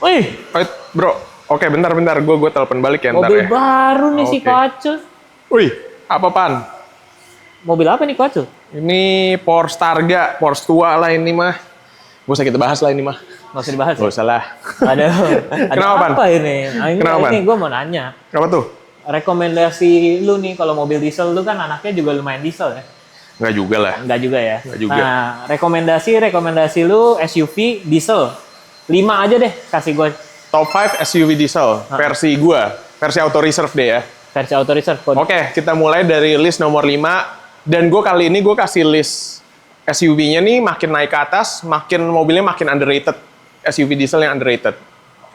Wih, Wait, bro. Oke, bentar. Gue telepon balik ya ntar mobil ya. baru nih si Oke. Koacul. Wih, apa pan? Mobil apa nih Koacul? Ini Porsche Targa, Porsche tua lah ini mah. Gak usah kita bahas lah ini mah. Nggak usah dibahas Gak ya? usah lah. Ada Kenapa, Pan? apa ini? Nah, Kenapa, Pan? ini gue mau nanya. Apa tuh? Rekomendasi lu nih kalau mobil diesel lu kan anaknya juga lumayan diesel ya? Nggak juga lah. Enggak juga ya? Nggak juga. Nah, rekomendasi lu SUV diesel. 5 aja deh kasih gue Top 5 SUV diesel versi gua, versi auto reserve deh ya. versi auto reserve. Oke, kita mulai dari list nomor 5. Dan gue kali ini gue kasih list SUV-nya nih makin naik ke atas, mobilnya makin underrated. SUV diesel yang underrated.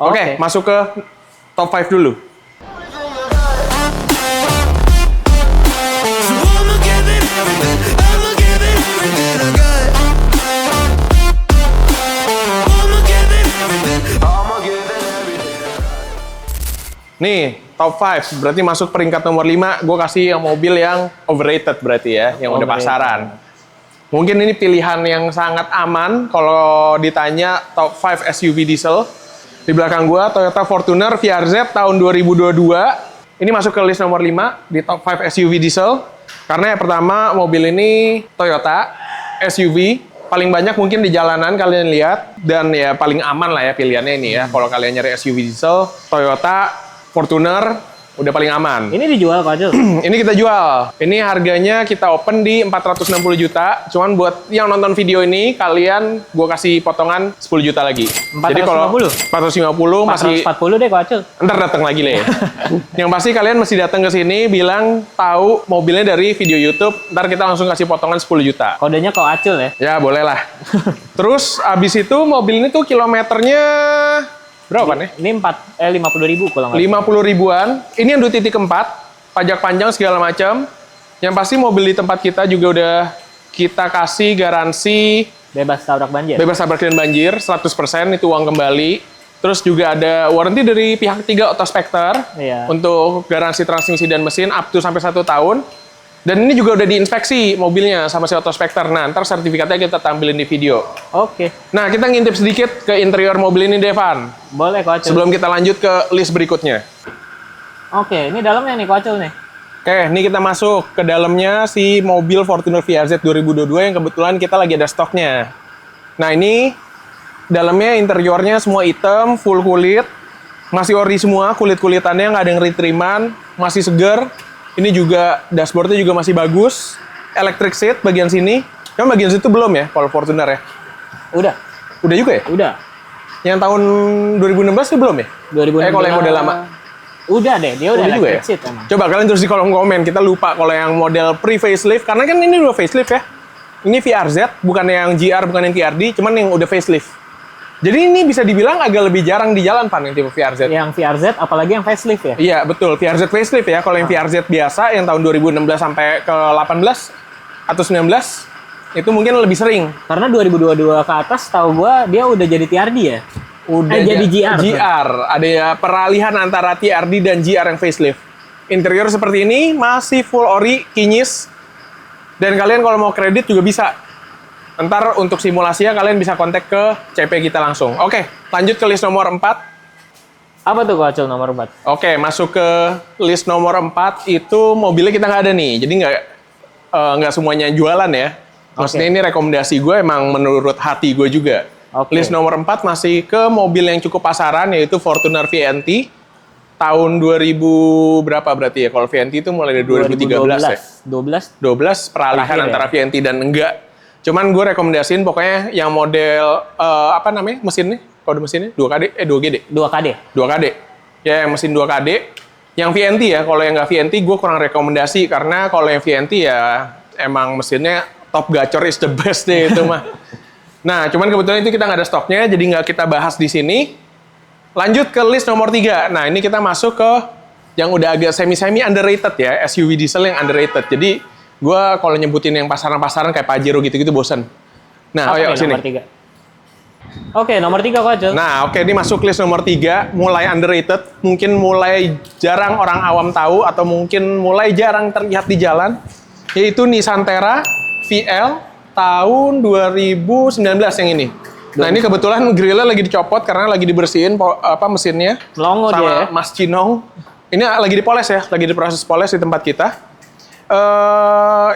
Oke, masuk ke top 5 dulu. Nih, top 5. Berarti masuk peringkat nomor 5, gue kasih yang mobil yang overrated berarti ya, yang udah pasaran. Mungkin ini pilihan yang sangat aman kalau ditanya top 5 SUV diesel. Di belakang gue, Toyota Fortuner VRZ tahun 2022. Ini masuk ke list nomor 5 di top 5 SUV diesel. Karena yang pertama, mobil ini Toyota SUV. Paling banyak mungkin di jalanan kalian lihat. Dan ya paling aman lah ya pilihannya ini ya. Kalau kalian nyari SUV diesel, Toyota Fortuner udah paling aman. Ini dijual Pak Acul? Ini kita jual. Ini harganya kita open di 460 juta. Cuman buat yang nonton video ini, kalian gue kasih potongan 10 juta lagi. 450? Jadi kalau 450 masih 440 deh Pak Acul. ntar datang lagi lah ya. Yang pasti kalian mesti datang ke sini bilang tahu mobilnya dari video YouTube. Ntar kita langsung kasih potongan 10 juta. Kodenya kok Acul ya? Ya boleh lah. Terus abis itu mobil ini tuh kilometernya berapa nih? Ini 50.000 kalau nggak 50 ribuan. Ini yang 2.4, pajak panjang segala macam. Yang pasti mobil di tempat kita juga udah kita kasih garansi bebas tabrak banjir. bebas tabrak dan banjir, 100% itu uang kembali. Terus juga ada warranty dari pihak ketiga Autospector untuk garansi transmisi dan mesin up to sampai 1 tahun. Dan ini juga udah diinspeksi mobilnya sama si Autospector. Nah, ntar sertifikatnya kita tampilin di video. Oke. Nah, kita ngintip sedikit ke interior mobil ini, Devan. Boleh Kok Acul. Sebelum kita lanjut ke list berikutnya. Oke, ini dalamnya nih Kok Acul nih. Oke, ini kita masuk ke dalamnya si mobil Fortuner VRZ 2022 yang kebetulan kita lagi ada stoknya. Nah, ini dalamnya interiornya semua hitam, full kulit. Masih ori semua, kulit-kulitannya nggak ada yang retriman, masih seger. Ini juga dashboardnya juga masih bagus. Electric seat bagian sini. Yang bagian situ belum ya, kalau Fortuner ya? Udah. Udah juga ya? Udah. Yang tahun 2016 itu belum ya? 2016. Kalau yang model lama? Udah deh, dia udah juga electric ya? seat emang. Coba kalian tulis di kolom komen, kita lupa kalau yang model pre-facelift, karena kan ini udah facelift ya. Ini VRZ, bukan yang GR, bukan yang TRD, cuman yang udah facelift. Jadi ini bisa dibilang agak lebih jarang di jalan, Pan, yang tipe VRZ. Yang VRZ, apalagi yang facelift ya? Iya, betul. VRZ facelift ya. Kalau yang VRZ biasa, yang tahun 2016 sampai ke 18 atau 19, itu mungkin lebih sering. Karena 2022 ke atas, tahu gua dia udah jadi TRD ya? Udah jadi GR. GR. Ada ya peralihan antara TRD dan GR yang facelift. Interior seperti ini, masih full ori, kinyis. Dan kalian kalau mau kredit juga bisa. Ntar untuk simulasinya kalian bisa kontak ke CP kita langsung. Oke, lanjut ke list nomor 4. Apa tuh Kok Acul nomor 4? Oke, masuk ke list nomor 4 itu mobilnya kita nggak ada nih. Jadi nggak semuanya jualan ya. Maksudnya ini rekomendasi gue emang menurut hati gue juga. List nomor 4 masih ke mobil yang cukup pasaran yaitu Fortuner VNT. Tahun 2000 berapa berarti ya? Kalau VNT itu mulai dari 2013 ya? 12 peralihan antara VNT dan enggak. Cuman gue rekomendasiin pokoknya yang model apa namanya mesinnya? Kode mesinnya 2KD 2GD. 2KD. Ya yang mesin 2KD. Yang VNT ya, kalau yang nggak VNT gue kurang rekomendasi karena kalau yang VNT ya emang mesinnya top gacor is the best deh itu mah. Nah, cuman kebetulan itu kita nggak ada stoknya jadi nggak kita bahas di sini. Lanjut ke list nomor 3. Nah, ini kita masuk ke yang udah agak semi-semi underrated ya, SUV diesel yang underrated. Jadi gue kalau nyebutin yang pasaran-pasaran kayak Pajero gitu-gitu bosen. Nah, ayo sini. Nomor 3. Oke, nomor 3 Kok Acul. Nah, oke, ini masuk list nomor 3, mulai underrated, mungkin mulai jarang orang awam tahu atau mungkin mulai jarang terlihat di jalan, yaitu Nissan Terra VL tahun 2019 yang ini. Nah ini kebetulan grillnya lagi dicopot karena lagi dibersihin mesinnya. Melongo sama dia ya. Mas Cinong. Ini lagi dipoles ya, lagi diproses poles di tempat kita.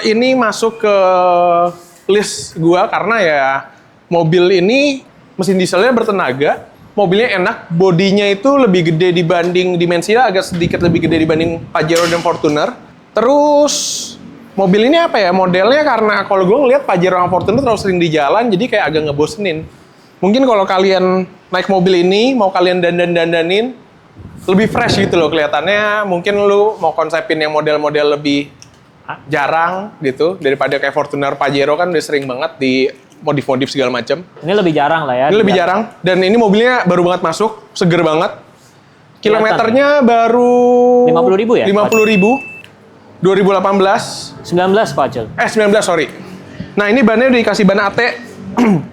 Ini masuk ke list gua karena ya mobil ini mesin dieselnya bertenaga, mobilnya enak, bodinya itu lebih gede dibanding dimensinya agak sedikit lebih gede dibanding Pajero dan Fortuner. Terus mobil ini apa ya, modelnya karena kalau gue ngeliat Pajero sama Fortuner terlalu sering di jalan, jadi kayak agak ngebosenin. Mungkin kalau kalian naik mobil ini, mau kalian dandanin, lebih fresh gitu loh kelihatannya. Mungkin lu mau konsepin yang model-model lebih jarang gitu, daripada kayak Fortuner, Pajero kan udah sering banget di modif-modif segala macam. Ini lebih jarang lah ya. Ini lebih jarang, dan ini mobilnya baru banget masuk, seger banget. Kilometernya baru 50.000 ya? 50.000. 2018. 19 Pak Acul. 19 sorry. Nah ini bannya udah dikasih ban AT.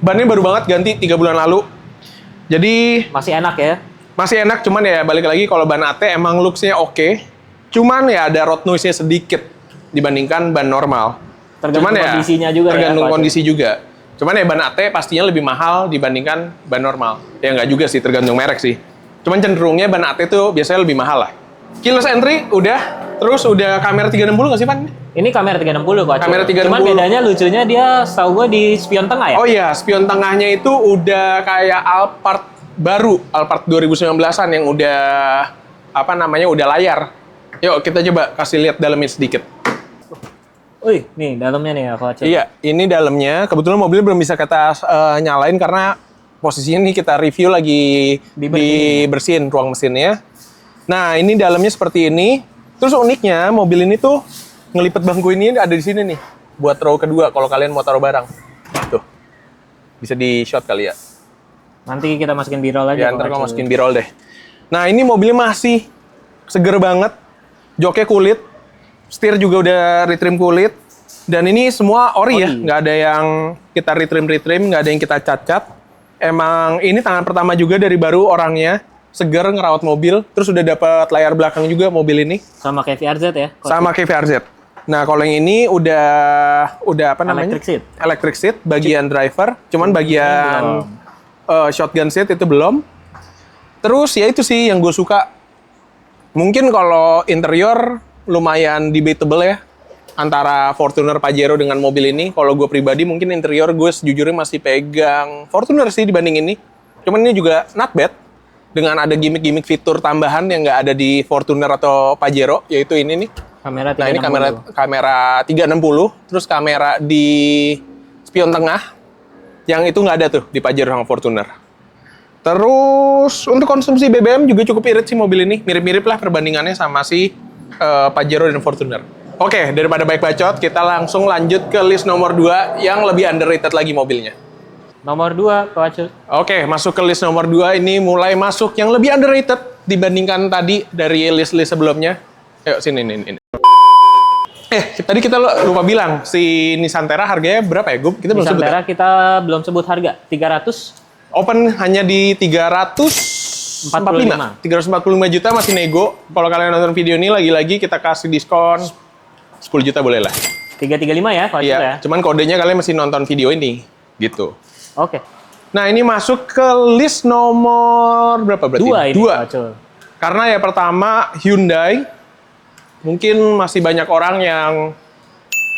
Bannya baru banget ganti 3 bulan lalu. Jadi Masih enak ya? masih enak, cuman ya balik lagi kalau ban AT emang looks-nya oke. Cuman ya ada road noise-nya sedikit dibandingkan ban normal. Tergantung kondisinya juga ya, tergantung Pak Acul. kondisi juga. Cuman ya ban AT pastinya lebih mahal dibandingkan ban normal. Ya nggak juga sih, tergantung merek sih. Cuman cenderungnya ban AT tuh biasanya lebih mahal lah. Keyless entry udah, terus udah kamera 360 nggak sih Pan? Ini kamera 360 Pak Acul. Kamera 360. Cuman bedanya lucunya dia setahu gue di spion tengah ya? Oh iya, spion tengahnya itu udah kayak Alphard baru, Alphard 2019-an yang udah udah layar. Yuk kita coba kasih lihat dalamnya sedikit. Wih, nih dalamnya nih ya Pak Acul. Iya, ini dalamnya. Kebetulan mobilnya belum bisa kita nyalain karena posisinya nih kita review lagi dibersihin ruang mesinnya. Nah, ini dalamnya seperti ini. Terus uniknya mobil ini tuh ngelipet bangku ini ada di sini nih buat row kedua kalau kalian mau taruh barang. Tuh. Bisa di shot kali ya. Nanti kita masukin b-roll aja. Ya, ntar gue masukin b-roll deh. Nah, ini mobilnya masih seger banget. Joknya kulit. Setir juga udah retrim kulit. Dan ini semua ori ya. Nggak ada yang kita retrim, nggak ada yang kita cat-cat. Emang ini tangan pertama juga dari baru orangnya. Seger ngerawat mobil. Terus udah dapat layar belakang juga mobil ini. Sama kayak VRZ ya? Sama kayak VRZ. Nah, kalau yang ini udah apa namanya? Electric seat. Electric seat, bagian driver. Cuman bagian shotgun seat itu belum. Terus ya itu sih yang gue suka. Mungkin kalau interior lumayan debatable ya. Antara Fortuner Pajero dengan mobil ini. Kalau gue pribadi mungkin interior gue sejujurnya masih pegang Fortuner sih dibanding ini. Cuman ini juga not bad. Dengan ada gimmick-gimmick fitur tambahan yang nggak ada di Fortuner atau Pajero, yaitu ini nih. Kamera 360. Nah ini kamera 360, terus kamera di spion tengah, yang itu nggak ada tuh di Pajero sama Fortuner. Terus untuk konsumsi BBM juga cukup irit sih mobil ini, mirip-mirip lah perbandingannya sama si Pajero dan Fortuner. Oke, daripada baik bacot, kita langsung lanjut ke list nomor 2 yang lebih underrated lagi mobilnya. Nomor 2, Pak Acul. Oke, masuk ke list nomor 2 ini mulai masuk yang lebih underrated dibandingkan tadi dari list-list sebelumnya. Ayo, sini, ini. Tadi kita lupa bilang, si Nissan Terra harganya berapa ya, Gub? Kita belum sebut Nissan Terra ya? kita belum sebut harga, 300. Open hanya di 345 juta, masih nego. Kalau kalian nonton video ini, lagi-lagi kita kasih diskon 10 juta boleh lah. 335 ya, Pak Acul Iya, ya? cuman kodenya kalian mesti nonton video ini, gitu. Oke. Nah, ini masuk ke list nomor berapa berarti? 2 ini, Pak Acul. Karena ya pertama Hyundai, mungkin masih banyak orang yang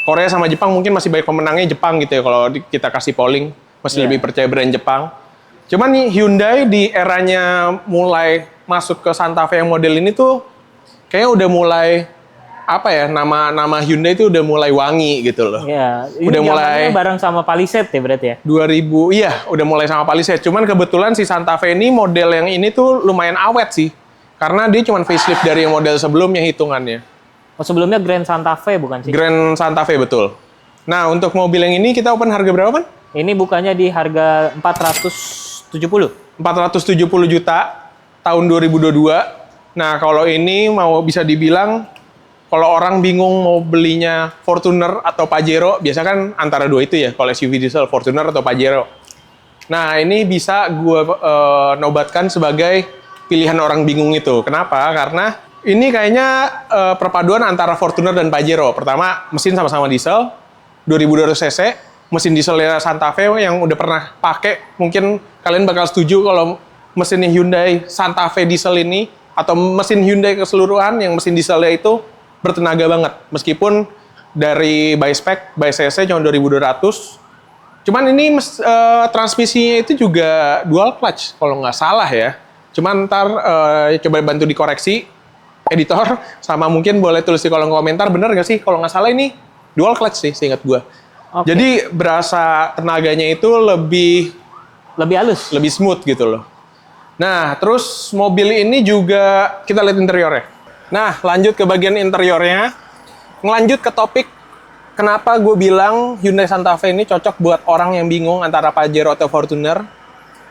Korea sama Jepang mungkin masih banyak pemenangnya Jepang gitu ya kalau kita kasih polling, masih lebih percaya brand Jepang. Cuman nih Hyundai di eranya mulai masuk ke Santa Fe yang model ini tuh kayaknya udah mulai nama Hyundai itu udah mulai wangi gitu loh. Iya, ini Udah mulai bareng sama Palisade ya berarti ya? 2000, iya udah mulai sama Palisade. Cuman kebetulan si Santa Fe ini model yang ini tuh lumayan awet sih. Karena dia cuman facelift dari model sebelumnya hitungannya. Oh, sebelumnya Grand Santa Fe bukan sih? Grand Santa Fe betul. Nah, untuk mobil yang ini kita open harga berapa, Pan? Ini bukannya di harga 470. 470 juta tahun 2022. Nah, kalau ini mau bisa dibilang kalau orang bingung mau belinya Fortuner atau Pajero, biasa kan antara dua itu ya, kalau SUV diesel, Fortuner atau Pajero. Nah, ini bisa gue nobatkan sebagai pilihan orang bingung itu. Kenapa? Karena ini kayaknya perpaduan antara Fortuner dan Pajero. Pertama, mesin sama-sama diesel, 2200 cc, mesin dieselnya Santa Fe yang udah pernah pakai, mungkin kalian bakal setuju kalau mesin Hyundai Santa Fe diesel ini atau mesin Hyundai keseluruhan yang mesin dieselnya itu bertenaga banget. Meskipun dari by spec, by cc cuma 2200. Cuman ini transmisinya itu juga dual clutch kalau nggak salah ya. Cuman ntar coba bantu dikoreksi editor, sama mungkin boleh tulis di kolom komentar, bener nggak sih? Kalau nggak salah ini dual clutch sih, seingat gue. Okay. Jadi berasa tenaganya itu lebih halus, lebih smooth gitu loh. Nah, terus mobil ini juga kita lihat interiornya. Nah, lanjut ke bagian interiornya. Ngelanjut ke topik kenapa gue bilang Hyundai Santa Fe ini cocok buat orang yang bingung antara Pajero atau Fortuner.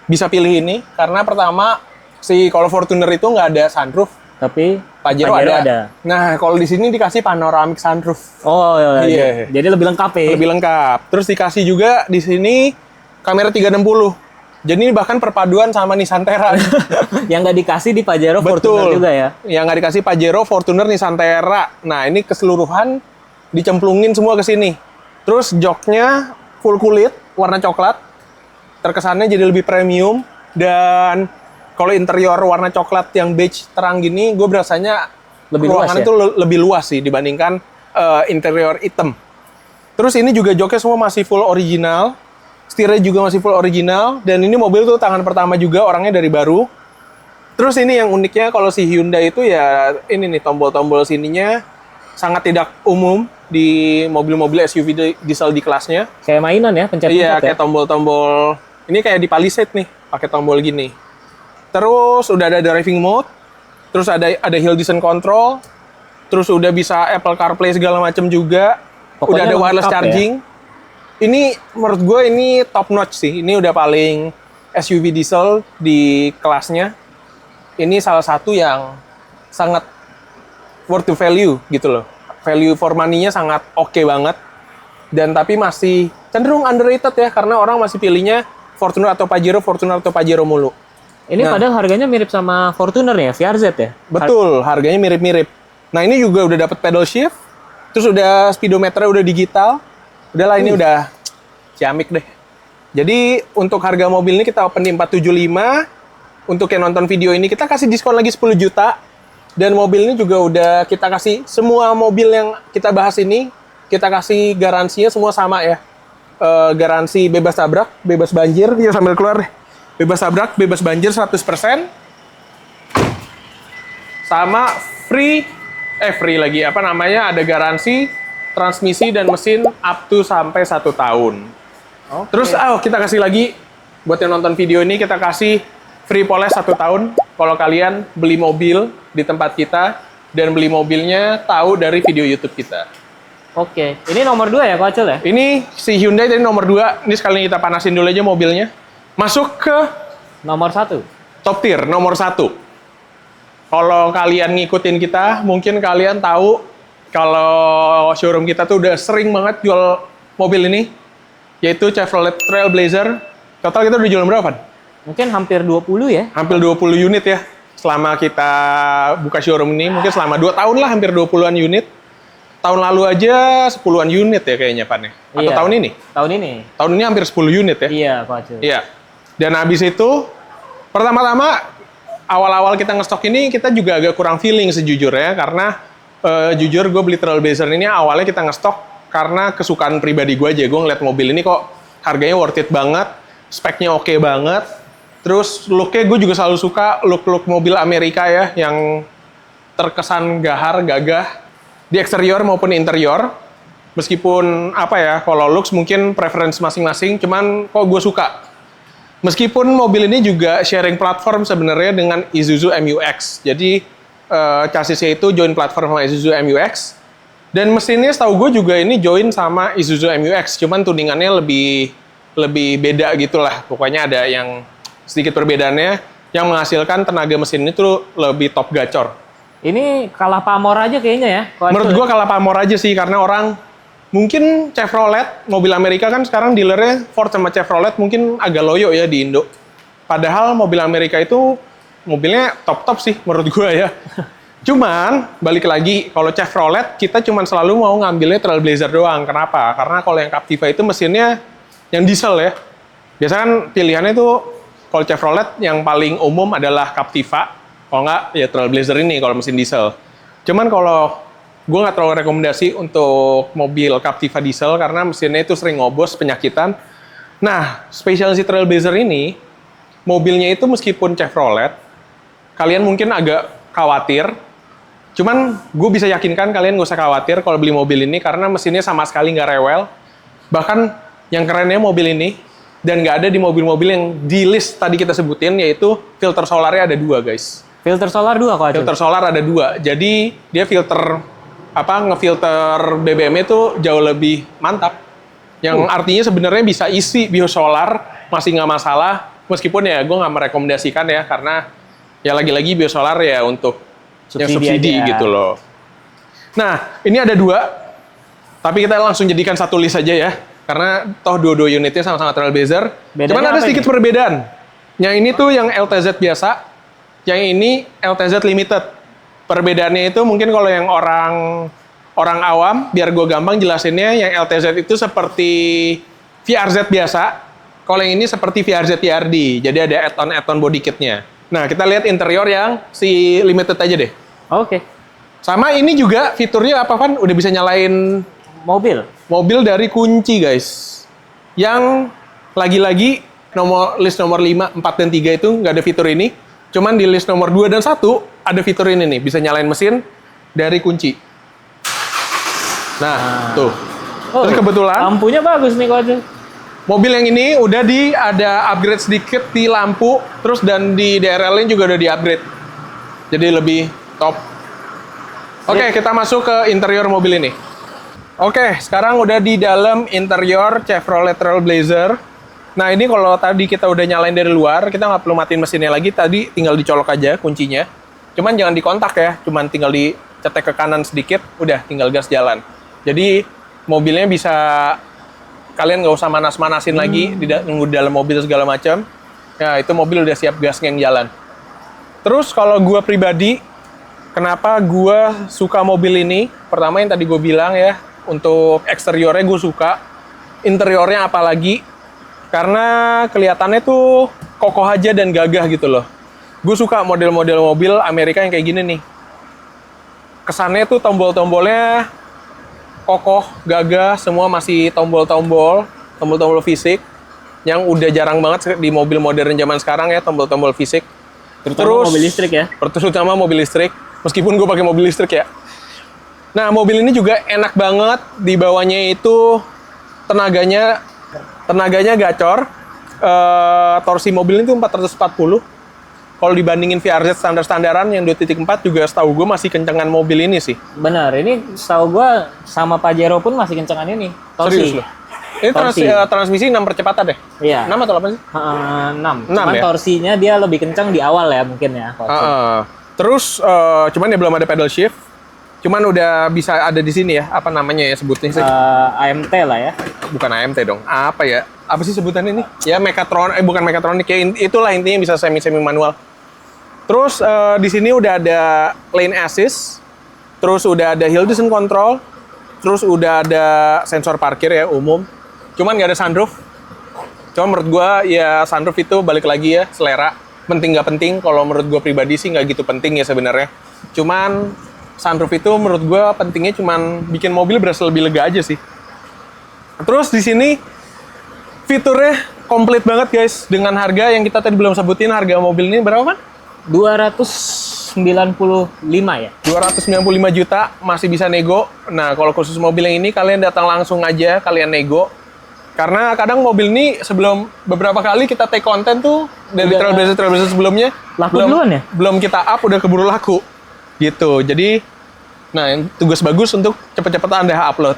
Bisa pilih ini karena pertama kalau Fortuner itu nggak ada sunroof, tapi Pajero ada. Nah, kalau di sini dikasih panoramic sunroof. Oh iya. Jadi lebih lengkap ya. Lebih lengkap. Terus dikasih juga di sini kamera 360. Jadi ini bahkan perpaduan sama Nissan Terra. Yang nggak dikasih di Pajero Fortuner juga ya. Yang nggak dikasih Pajero, Fortuner, Nissan Terra. Nah, ini keseluruhan dicemplungin semua ke sini. Terus joknya full kulit, warna coklat. Terkesannya jadi lebih premium. Dan kalau interior warna coklat yang beige terang gini, gue berasanya lebih luas ya? itu lebih luas sih dibandingkan interior hitam. Terus ini juga joknya semua masih full original, setirnya juga masih full original, dan ini mobil tuh tangan pertama juga, orangnya dari baru. Terus ini yang uniknya kalau si Hyundai itu ya ini nih tombol-tombol sininya sangat tidak umum di mobil-mobil SUV diesel di kelasnya. Kayak mainan ya, pencet-pencet ya? Iya, kayak tombol-tombol, ini kayak di Palisade nih, pakai tombol gini. Terus udah ada driving mode, terus ada hill descent control, terus udah bisa Apple CarPlay segala macam juga. Pokoknya udah ada wireless charging. Ya? Ini menurut gue ini top notch sih. Ini udah paling SUV diesel di kelasnya. Ini salah satu yang sangat worth to value gitu loh. Value for money-nya sangat oke banget. Dan tapi masih cenderung underrated ya, karena orang masih pilihnya Fortuner atau Pajero mulu. Ini padahal harganya mirip sama Fortuner ya, VRZ ya? Betul, harganya mirip-mirip. Nah, ini juga udah dapat pedal shift, terus udah speedometernya udah digital. Udahlah, ini udah ciamik deh. Jadi, untuk harga mobil ini kita open di 475. Untuk yang nonton video ini, kita kasih diskon lagi 10 juta. Dan mobil ini juga udah kita kasih, semua mobil yang kita bahas ini, kita kasih garansinya semua sama ya. Garansi bebas tabrak, bebas banjir, ya sambil keluar deh. Bebas tabrak, bebas banjir 100%. Sama free lagi, ada garansi transmisi dan mesin up to sampai 1 tahun. Okay. Terus kita kasih lagi, buat yang nonton video ini, kita kasih free poles 1 tahun. Kalau kalian beli mobil di tempat kita, dan beli mobilnya tahu dari video YouTube kita. Oke, ini nomor 2 ya Ko Acil ya? Ini si Hyundai tadi nomor 2, ini sekalian kita panasin dulu aja mobilnya. Masuk ke nomor 1. Top tier, nomor 1. Kalau kalian ngikutin kita, mungkin kalian tahu kalau showroom kita tuh udah sering banget jual mobil ini, yaitu Chevrolet Trailblazer. Total kita udah jual berapa? Mungkin hampir 20 ya? Hampir 20 unit ya. Selama kita buka showroom ini, mungkin selama 2 tahun lah, hampir 20-an unit. Tahun lalu aja 10-an unit ya kayaknya, Pan. Atau iya, tahun ini? Tahun ini. Tahun ini hampir 10 unit ya? Iya, Ko Acil. Iya. Dan habis itu, pertama-tama, awal-awal kita ngestok ini, kita juga agak kurang feeling sejujurnya. Karena, jujur gue beli Trailblazer ini awalnya kita ngestok karena kesukaan pribadi gue aja. Gue ngeliat mobil ini kok harganya worth it banget, speknya oke banget. Terus look-nya gue juga selalu suka look-look mobil Amerika ya, yang terkesan gahar, gagah. Di eksterior maupun interior. Meskipun, kalau looks mungkin preference masing-masing, cuman kok gue suka. Meskipun mobil ini juga sharing platform sebenarnya dengan Isuzu MU-X. Jadi, chassisnya itu join platform sama Isuzu MU-X. Dan mesinnya setahu gue juga ini join sama Isuzu MU-X. Cuman tuningannya lebih beda gitulah. Pokoknya ada yang sedikit perbedaannya yang menghasilkan tenaga mesin itu lebih top gacor. Ini kalah pamor aja kayaknya ya? Menurut gue kalah pamor aja sih, karena orang mungkin Chevrolet, mobil Amerika kan sekarang dealernya Ford sama Chevrolet mungkin agak loyo ya di Indo. Padahal mobil Amerika itu mobilnya top-top sih menurut gue ya. Cuman, balik lagi, kalau Chevrolet, kita cuman selalu mau ngambilnya Trailblazer doang. Kenapa? Karena kalau yang Captiva itu mesinnya yang diesel ya. Biasanya kan pilihannya tuh, kalau Chevrolet yang paling umum adalah Captiva. Kalau nggak, ya Trailblazer ini kalau mesin diesel. Cuman kalau gue nggak terlalu rekomendasi untuk mobil Captiva diesel, karena mesinnya itu sering ngobos, penyakitan. Nah, spesial si Trailblazer ini, mobilnya itu meskipun Chevrolet, kalian mungkin agak khawatir. Cuman gue bisa yakinkan kalian nggak usah khawatir kalau beli mobil ini karena mesinnya sama sekali nggak rewel. Bahkan yang kerennya mobil ini dan nggak ada di mobil-mobil yang di list tadi kita sebutin, yaitu filter solarnya ada 2 guys. Filter solar 2 kok. Filter solar ada 2. Jadi dia filter ngefilter BBM itu jauh lebih mantap. Yang artinya sebenarnya bisa isi biosolar masih nggak masalah. Meskipun ya gue nggak merekomendasikan ya karena ya lagi-lagi biosolar ya untuk subsidi gitu loh. Nah, ini ada 2. Tapi kita langsung jadikan satu list aja ya. Karena toh dua-dua unitnya sama-sama Trailblazer. Cuman ada sedikit perbedaan. Yang ini tuh yang LTZ biasa. Yang ini LTZ Limited. Perbedaannya itu mungkin kalau yang orang awam, biar gue gampang jelasinnya, yang LTZ itu seperti VRZ biasa. Kalau yang ini seperti VRZ TRD. Jadi ada add-on body kitnya. Nah, kita lihat interior yang si Limited aja deh. Oke. Sama ini juga fiturnya apa, Van? Udah bisa nyalain Mobil dari kunci, guys. Yang lagi-lagi list nomor 5, 4, dan 3 itu nggak ada fitur ini. Cuman di list nomor 2 dan 1 ada fitur ini nih. Bisa nyalain mesin dari kunci. Nah, tuh. Terus kebetulan lampunya bagus nih kok aja. Mobil yang ini udah ada upgrade sedikit di lampu, terus dan di DRL-nya juga udah di-upgrade. Jadi lebih top. Oke, kita masuk ke interior mobil ini. Oke, sekarang udah di dalam interior Chevrolet Trailblazer. Nah, ini kalau tadi kita udah nyalain dari luar, kita nggak perlu matiin mesinnya lagi. Tadi tinggal dicolok aja kuncinya. Cuman jangan dikontak ya, cuman tinggal dicetek ke kanan sedikit, udah tinggal gas jalan. Jadi mobilnya bisa kalian nggak usah manas-manasin lagi nunggu di dalam mobil segala macam. Ya, itu mobil udah siap gas yang jalan. Terus kalau gue pribadi, kenapa gue suka mobil ini? Pertama yang tadi gue bilang ya, untuk eksteriornya gue suka. Interiornya apalagi, karena kelihatannya tuh kokoh aja dan gagah gitu loh. Gue suka model-model mobil Amerika yang kayak gini nih. Kesannya tuh tombol-tombolnya kokoh, gagah, semua masih tombol-tombol fisik yang udah jarang banget di mobil modern zaman sekarang ya, tombol-tombol fisik. Terutama mobil listrik ya. Terutama mobil listrik, meskipun gue pakai mobil listrik ya. Nah, mobil ini juga enak banget, di bawahnya itu tenaganya gacor. Torsi mobil ini tuh 440. Kalau dibandingin VRZ standar-standaran yang 2.4 juga setahu gue masih kencengan mobil ini sih. Benar, ini setahu gue sama Pajero pun masih kencengan ini. Torsi. Serius loh? Ini transmisi 6 percepatan deh? Iya. 6 atau 8 sih? 6. 6 Cuman ya? torsinya dia lebih kencang di awal ya mungkin ya. Terus, cuman ya belum ada pedal shift. Cuman udah bisa ada di sini ya, apa namanya ya sebutnya sih? AMT lah ya. Bukan AMT dong, apa ya? Apa sih sebutannya ini? Ya bukan mekatronik, ya itulah intinya bisa semi manual. Terus di sini udah ada lane assist, terus udah ada hill descent control, terus udah ada sensor parkir ya umum. Cuman nggak ada sunroof. Cuma menurut gua ya sunroof itu balik lagi ya selera. Penting nggak penting, kalau menurut gua pribadi sih nggak gitu penting ya sebenarnya. Cuman sunroof itu menurut gua pentingnya cuman bikin mobil berasa lebih lega aja sih. Terus di sini fiturnya komplit banget guys, dengan harga yang kita tadi belum sebutin. Harga mobil ini berapa, Pan? 295 ya. 295 juta, masih bisa nego. Nah, kalau khusus mobil yang ini kalian datang langsung aja, kalian nego. Karena kadang mobil ini sebelum beberapa kali kita take konten tuh dari Trailblazer sebelumnya laku duluan ya? Belum kita up udah keburu laku. Gitu. Jadi nah, tugas bagus untuk cepet-cepet Anda upload.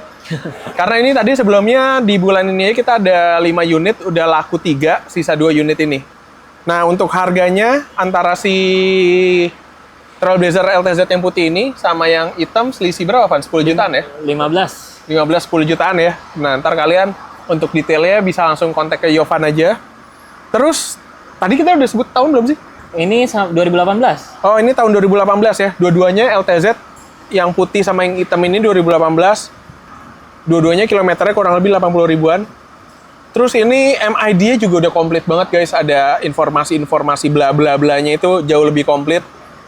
Karena ini tadi sebelumnya di bulan ini kita ada 5 unit, udah laku 3, sisa 2 unit ini. Nah, untuk harganya antara si Trailblazer LTZ yang putih ini sama yang hitam selisih berapa, Van? 10 jutaan ya? 10 jutaan ya. Nah, ntar kalian untuk detailnya bisa langsung kontak ke Yovan aja. Terus, tadi kita udah sebut tahun belum sih? Ini 2018. Oh, ini tahun 2018 ya. Dua-duanya LTZ, yang putih sama yang hitam ini 2018. Dua-duanya kilometernya kurang lebih 80 ribuan. Terus ini MID-nya juga udah komplit banget guys. Ada informasi-informasi bla bla blanya itu jauh lebih komplit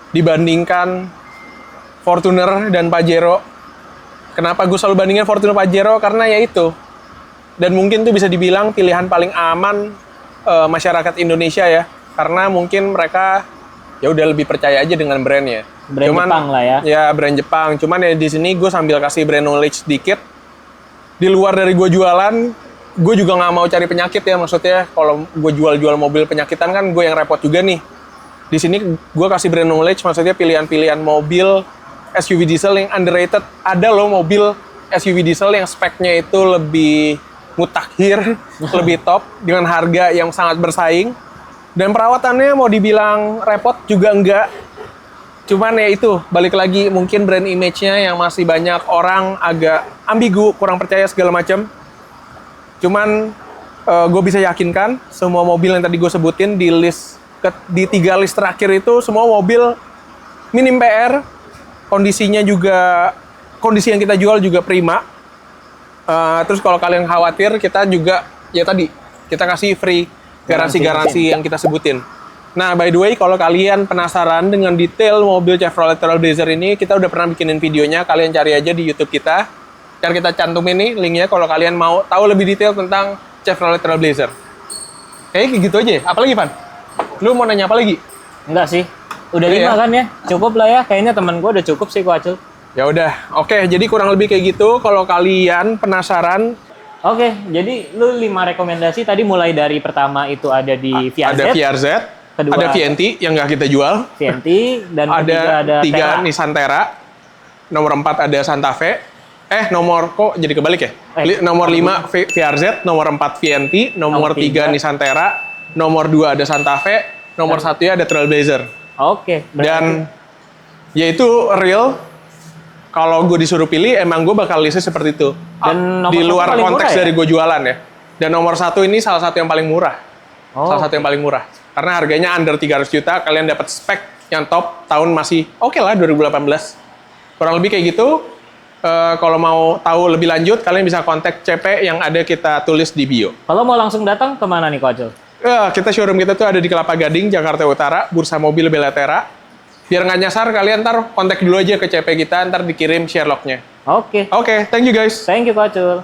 dibandingkan Fortuner dan Pajero. Kenapa gue selalu bandingin Fortuner Pajero? Karena ya itu. Dan mungkin tuh bisa dibilang pilihan paling aman masyarakat Indonesia ya. Karena mungkin mereka ya udah lebih percaya aja dengan brandnya. Brand Jepang lah ya. Ya brand Jepang. Cuman ya di sini gue sambil kasih brand knowledge sedikit. Di luar dari gue jualan, gue juga nggak mau cari penyakit ya, maksudnya kalau gue jual mobil penyakitan kan gue yang repot juga nih. Di sini gue kasih brand knowledge, maksudnya pilihan-pilihan mobil SUV diesel yang underrated. Ada loh mobil SUV diesel yang speknya itu lebih mutakhir, lebih top dengan harga yang sangat bersaing. Dan perawatannya mau dibilang repot juga enggak. Cuman ya itu, balik lagi mungkin brand image-nya yang masih banyak orang agak ambigu, kurang percaya segala macam. Cuman gue bisa yakinkan semua mobil yang tadi gue sebutin di di 3 list terakhir itu semua mobil minim PR, kondisinya juga, kondisi yang kita jual juga prima. Terus kalau kalian khawatir, kita juga ya tadi kita kasih free garansi-garansi yang kita sebutin. Nah, by the way, kalau kalian penasaran dengan detail mobil Chevrolet Trailblazer ini, kita udah pernah bikinin videonya, kalian cari aja di YouTube kita. Ntar kita cantumin nih linknya kalau kalian mau tahu lebih detail tentang Chevrolet Trailblazer. Kayaknya gitu aja ya. Apalagi, Pan? Lu mau nanya apa lagi? Enggak sih. Udah 5 kan ya? Cukup lah ya. Kayaknya teman gue udah cukup sih, Acul. Ya udah. Oke, jadi kurang lebih kayak gitu. Kalau kalian penasaran, Oke, jadi lu 5 rekomendasi tadi mulai dari pertama itu ada di VRZ. ada VRZ, kedua ada VNT yang nggak kita jual. VNT dan ketiga ada 3 Terra. Nissan Terra. Nomor 4 ada Santa Fe. Nomor kok jadi kebalik ya? Nomor 5 VRZ, nomor 4 VNT, nomor 3 Nissan Terra, nomor 2 ada Santa Fe, nomor 1 ada Trailblazer. Oke. Dan ya itu real. Kalau gue disuruh pilih, emang gue bakal listnya seperti itu. Dan nomor di luar paling konteks murah, dari gue jualan ya. Dan nomor 1 ini salah satu yang paling murah. Salah satu yang paling murah. Karena harganya under 300 juta, kalian dapat spek yang top, tahun masih oke lah 2018. Kurang lebih kayak gitu. Kalau mau tahu lebih lanjut, kalian bisa kontak CP yang ada kita tulis di bio. Kalau mau langsung datang kemana nih, Acul? Kita showroom kita tuh ada di Kelapa Gading, Jakarta Utara, Bursa Mobil Belatera. Biar nggak nyasar, kalian ntar kontak dulu aja ke CP kita, ntar dikirim Sherlock-nya. Oke. Oke, thank you guys. Thank you, Acul.